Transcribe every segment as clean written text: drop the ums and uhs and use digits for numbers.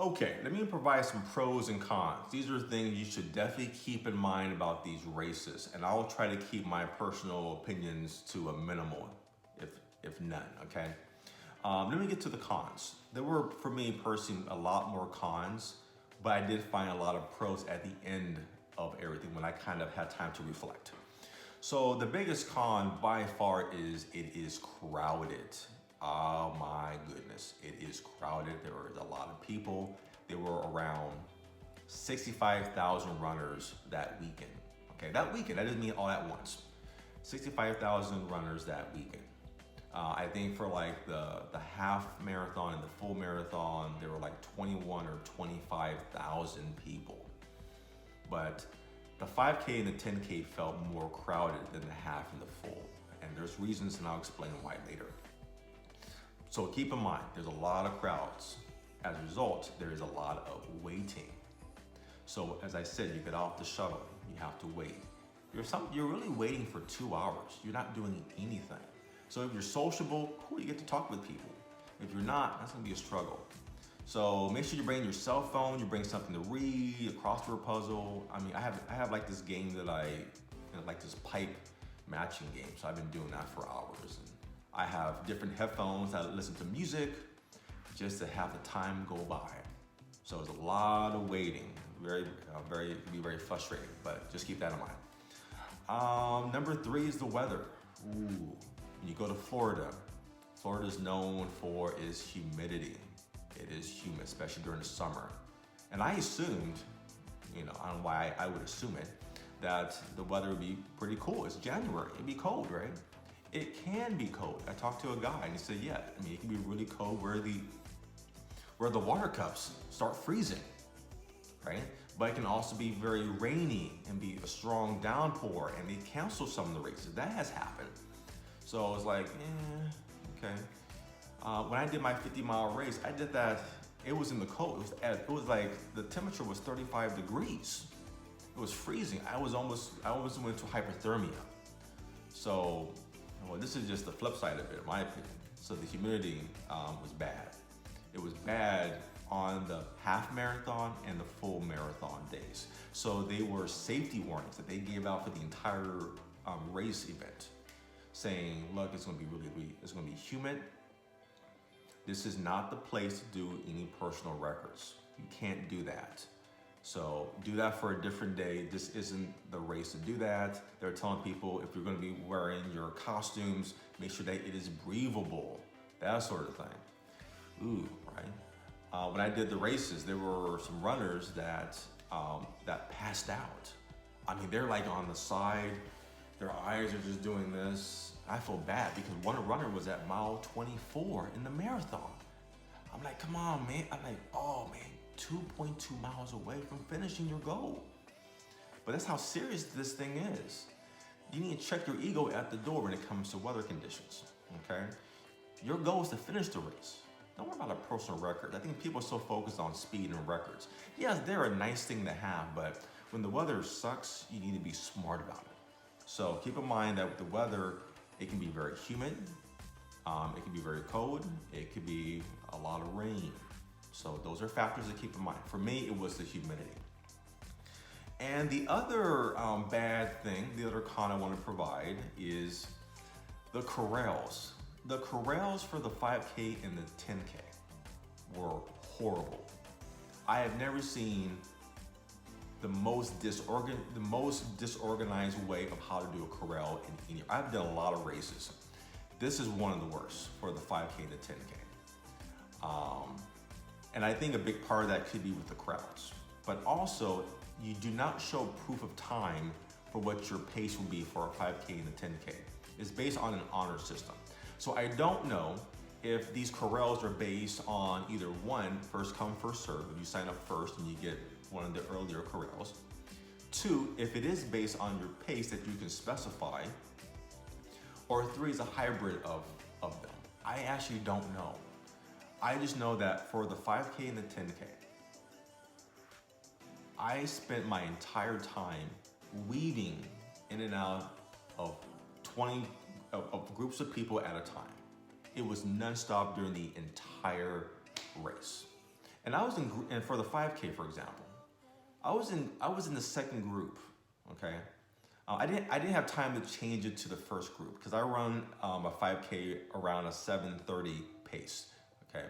Okay, let me provide some pros and cons. These are things you should definitely keep in mind about these races, and I'll try to keep my personal opinions to a minimal, if none, okay? Let me get to the cons. There were, for me personally, a lot more cons, but I did find a lot of pros at the end of everything when I kind of had time to reflect. So the biggest con by far is it is crowded. Oh my goodness, it is crowded. There is a lot of people. There were around 65,000 runners that weekend. Okay, that weekend, that doesn't mean all at once. 65,000 runners that weekend. I think for like the half marathon and the full marathon, there were like 21 or 25,000 people. But the 5K and the 10K felt more crowded than the half and the full. And there's reasons, and I'll explain why later. So keep in mind, there's a lot of crowds. As a result, there is a lot of waiting. So as I said, you get off the shuttle, you have to wait. You're really waiting for 2 hours. You're not doing anything. So if you're sociable, cool, you get to talk with people. If you're not, that's gonna be a struggle. So make sure you bring your cell phone, you bring something to read, a crossword puzzle. I mean, I have like this game that like this pipe matching game. So I've been doing that for hours. And I have different headphones that listen to music just to have the time go by. So it's a lot of waiting. It can be very frustrating, but just keep that in mind. Number 3 is the weather. Ooh, when you go to Florida, Florida is known for its humidity. It is humid, especially during the summer. And I assumed, I don't know why I would assume it, that the weather would be pretty cool. It's January, it'd be cold, right? It can be cold. I talked to a guy and he said, yeah, I mean, it can be really cold where the water cups start freezing, right? But it can also be very rainy and be a strong downpour, and they cancel some of the races. That has happened. So I was like, okay. When I did my 50-mile race, I did that, it was in the cold. It was like, the temperature was 35 degrees. It was freezing. I almost went to hypothermia. So, well, this is just the flip side of it, in my opinion. So the humidity was bad. It was bad on the half marathon and the full marathon days. So they were safety warnings that they gave out for the entire race event, saying, look, it's gonna be it's gonna be humid. This is not the place to do any personal records. You can't do that. So do that for a different day. This isn't the race to do that. They're telling people if you're gonna be wearing your costumes, make sure that it is breathable, that sort of thing. Ooh, right? When I did the races, there were some runners that passed out. I mean, they're like on the side, their eyes are just doing this. I feel bad because one runner was at mile 24 in the marathon. I'm like, come on, man. I'm like, oh man, 2.2 miles away from finishing your goal. But that's how serious this thing is. You need to check your ego at the door when it comes to weather conditions, okay? Your goal is to finish the race. Don't worry about a personal record. I think people are so focused on speed and records. Yes, they're a nice thing to have, but when the weather sucks, you need to be smart about it. So keep in mind that with the weather, it can be very humid, it can be very cold, it could be a lot of rain. So those are factors to keep in mind. For me, it was the humidity. And the other bad thing, the other con I want to provide is the corrals. The corrals for the 5K and the 10K were horrible. I have never seen the most disorganized way of how to do a corral in any. I've done a lot of races. This is one of the worst for the 5K and the 10K. And I think a big part of that could be with the crowds. But also, you do not show proof of time for what your pace will be for a 5K and a 10K. It's based on an honor system. So I don't know if these corrals are based on either one, first come, first serve, if you sign up first and you get one of the earlier corrals. 2, if it is based on your pace that you can specify, or 3 is a hybrid of them. I actually don't know. I just know that for the 5K and the 10K, I spent my entire time weaving in and out of 20 of groups of people at a time. It was nonstop during the entire race. And and for the 5K, for example, I was in the second group. Okay, I didn't have time to change it to the first group because I run a 5K around a 7:30 pace. Okay,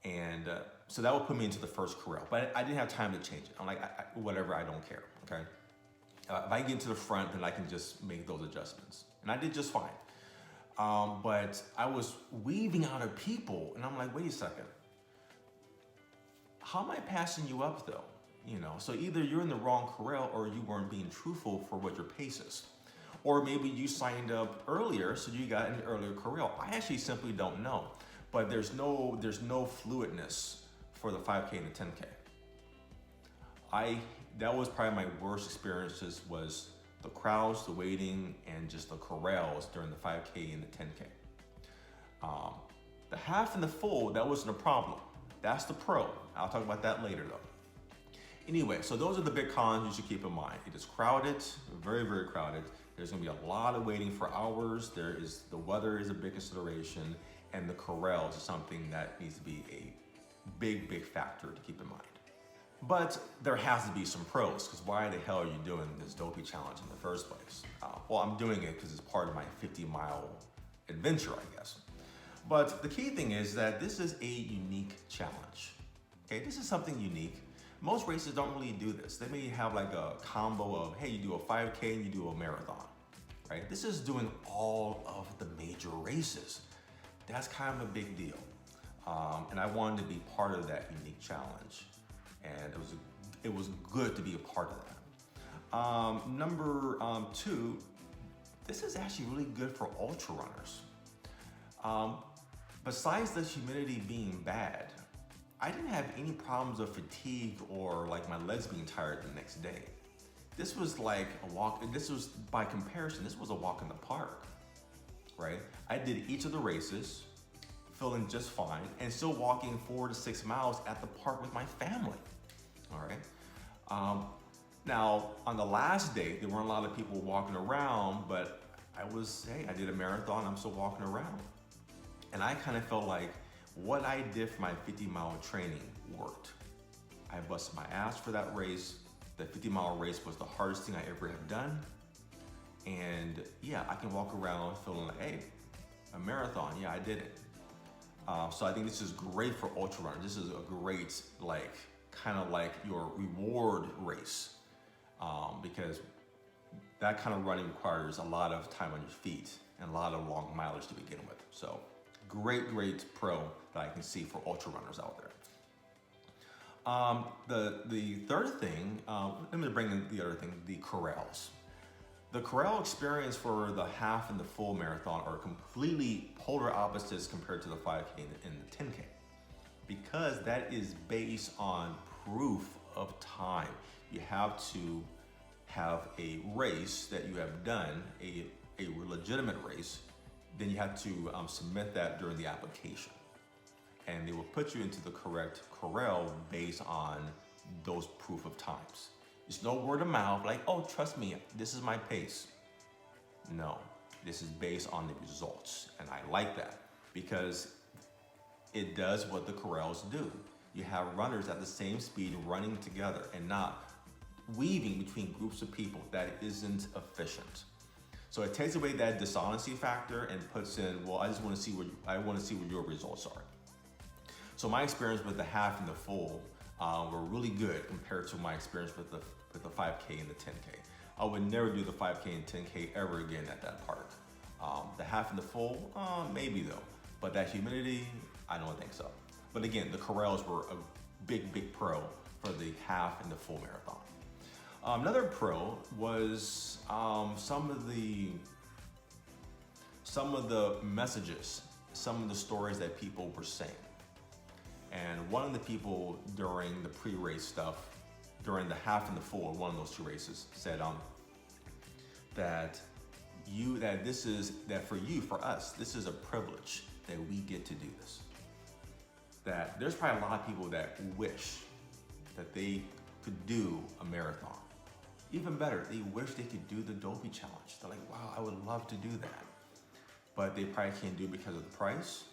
and so that would put me into the first corral, but I didn't have time to change it. I'm like, whatever, I don't care. Okay, if I get to the front, then I can just make those adjustments, and I did just fine. But I was weaving out of people, and I'm like, wait a second. How am I passing you up though? You know, so either you're in the wrong corral or you weren't being truthful for what your pace is. Or maybe you signed up earlier, so you got an earlier corral. I actually simply don't know. But there's no fluidness for the 5K and the 10K. That was probably my worst experiences was the crowds, the waiting, and just the corrals during the 5K and the 10K. The half and the full, that wasn't a problem. That's the pro. I'll talk about that later though. Anyway, so those are the big cons you should keep in mind. It is crowded, very, very crowded. There's gonna be a lot of waiting for hours. The weather is a big consideration, and the corrals is something that needs to be a big, big factor to keep in mind. But there has to be some pros, because why the hell are you doing this Dopey challenge in the first place? Well, I'm doing it because it's part of my 50-mile adventure, I guess. But the key thing is that this is a unique challenge. Okay, this is something unique. Most races don't really do this. They may have like a combo of, hey, you do a 5K and you do a marathon, right? This is doing all of the major races. That's kind of a big deal. And I wanted to be part of that unique challenge. And it was good to be a part of that. Number 2, this is actually really good for ultra runners. Besides the humidity being bad, I didn't have any problems of fatigue or like my legs being tired the next day. This was like a walk, this was by comparison, this was a walk in the park, right? I did each of the races, feeling just fine, and still walking 4 to 6 miles at the park with my family, all right? Now, on the last day, there weren't a lot of people walking around, but I did a marathon, I'm still walking around. And I kind of felt like what I did for my 50-mile training worked. I busted my ass for that race. The 50-mile race was the hardest thing I ever have done. And yeah, I can walk around feeling like, hey, a marathon, yeah, I did it. So I think this is great for ultra runners. This is a great, kind of like your reward race, because that kind of running requires a lot of time on your feet and a lot of long mileage to begin with. So great pro that I can see for ultra runners out there. The third thing, let me bring in the other thing, the corrals. The corral experience for the half and the full marathon are completely polar opposites compared to the 5K and the 10K, because that is based on proof of time. You have to have a race that you have done, a legitimate race, then you have to submit that during the application. And they will put you into the correct corral based on those proof of times. It's no word of mouth, like, oh, trust me, this is my pace. No, this is based on the results. And I like that because it does what the corrals do. You have runners at the same speed running together and not weaving between groups of people. That isn't efficient. So it takes away that dishonesty factor and puts in, well, I want to see what your results are. So my experience with the half and the full were really good compared to my experience with the 5K and the 10K. I would never do the 5K and 10K ever again at that park. The half and the full, maybe though, but that humidity, I don't think so. But again, the corrals were a big pro for the half and the full marathon. Another pro was some of the messages, some of the stories that people were saying. And one of the people during the pre-race stuff, during the half and the full, one of those 2 races, said that for us, this is a privilege that we get to do this. That there's probably a lot of people that wish that they could do a marathon. Even better, they wish they could do the Dopey challenge. They're like, wow, I would love to do that. But they probably can't do it because of the price,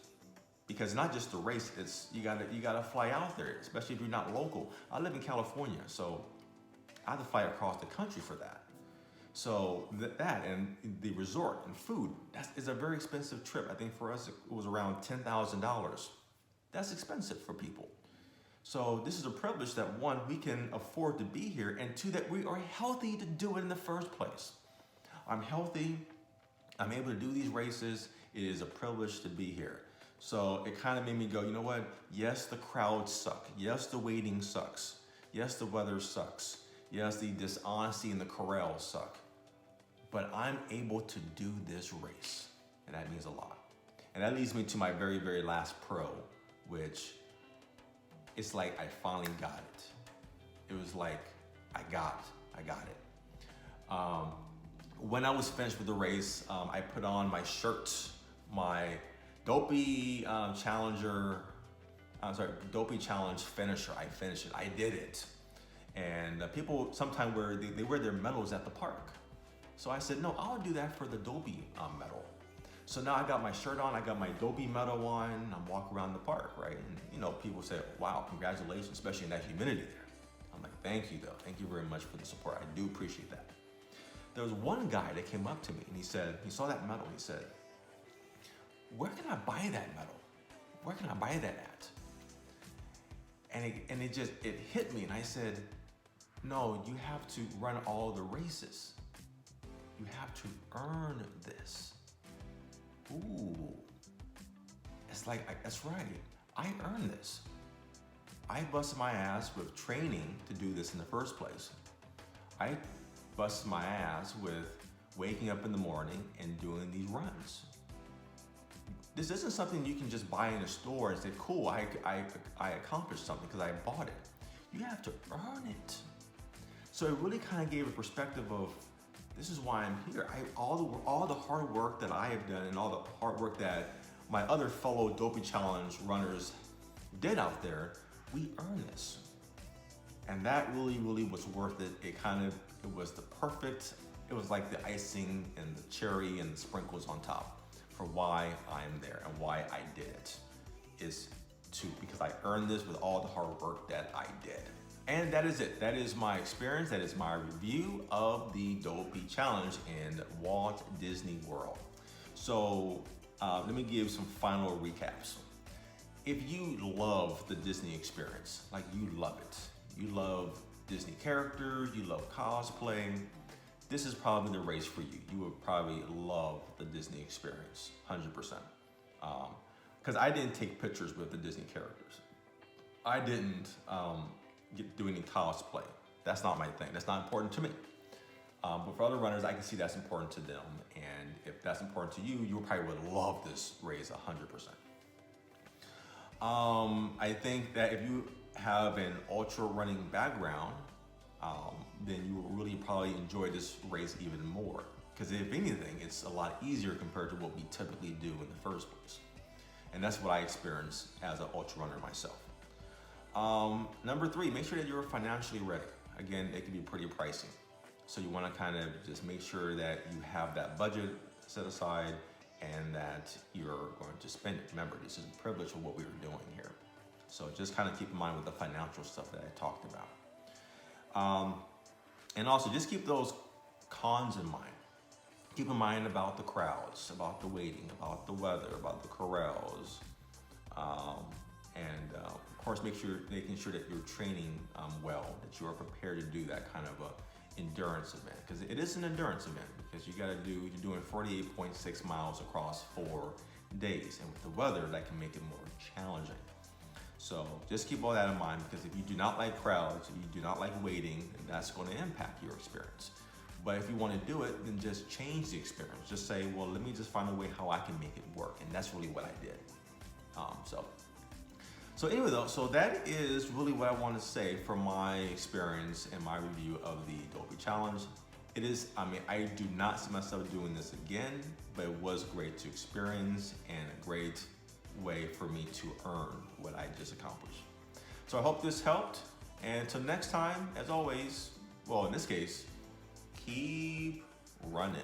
because not just the race, it's you gotta fly out there, especially if you're not local. I live in California, so I have to fly across the country for that. So that and the resort and food, is a very expensive trip. I think for us it was around $10,000. That's expensive for people. So this is a privilege that one, we can afford to be here, and two, that we are healthy to do it in the first place. I'm healthy, I'm able to do these races. It is a privilege to be here. So it kind of made me go, you know what? Yes, the crowds suck. Yes, the waiting sucks. Yes, the weather sucks. Yes, the dishonesty in the corrals suck. But I'm able to do this race, and that means a lot. And that leads me to my very, very last pro, which it's like I finally got it. It was like, I got it. When I was finished with the race, I put on my shirts, my Dopey Dopey Challenge finisher. I finished it, I did it. And people sometimes they wear their medals at the park. So I said, no, I'll do that for the Dopey medal. So now I got my shirt on, I got my Dopey medal on, I'm walking around the park, right? And people say, wow, congratulations, especially in that humidity there. I'm like, thank you though, thank you very much for the support, I do appreciate that. There was one guy that came up to me and he said, he saw that medal, he said, where can I buy that medal? Where can I buy that at? And it hit me, and I said, no, you have to run all the races. You have to earn this. Ooh, it's like, that's right, I earned this. I busted my ass with training to do this in the first place. I busted my ass with waking up in the morning and doing these runs. This isn't something you can just buy in a store and say, cool, I accomplished something because I bought it. You have to earn it. So it really kind of gave a perspective of, this is why I'm here. All the hard work that I have done and all the hard work that my other fellow Dopey Challenge runners did out there, we earned this. And that really, really was worth it. It was the perfect, it was like the icing and the cherry and the sprinkles on top for why I'm there and why I did it, because I earned this with all the hard work that I did. And that is it. That is my experience. That is my review of the Dopey Challenge in Walt Disney World. So let me give some final recaps. If you love the Disney experience, like you love it, you love Disney characters, you love cosplay, this is probably the race for you. You would probably love the Disney experience, 100%. Because I didn't take pictures with the Disney characters. I didn't do any cosplay. That's not my thing. That's not important to me. But for other runners, I can see that's important to them. And if that's important to you, you probably would love this race 100%. I think that if you have an ultra running background, then you will really probably enjoy this race even more. Because if anything, it's a lot easier compared to what we typically do in the first place. And that's what I experienced as an ultra runner myself. Number 3, make sure that you're financially ready. Again, it can be pretty pricey. So you want to kind of just make sure that you have that budget set aside and that you're going to spend it. Remember, this is a privilege of what we were doing here. So just kind of keep in mind with the financial stuff that I talked about. And also just keep those cons in mind. Keep in mind about the crowds, about the waiting, about the weather, about the corrals. Of course, making sure that you're training well, that you are prepared to do that kind of a endurance event. Because it is an endurance event, because you're doing 48.6 miles across 4 days. And with the weather, that can make it more challenging. So just keep all that in mind, because if you do not like crowds, if you do not like waiting, that's going to impact your experience. But if you want to do it, then just change the experience. Just say, well, let me just find a way how I can make it work. And that's really what I did. So anyway though, so that is really what I want to say from my experience and my review of the Dopey Challenge. It is, I do not see myself doing this again, but it was great to experience and a great way for me to earn what I just accomplished. So I hope this helped. And until next time, as always, well, in this case, keep running.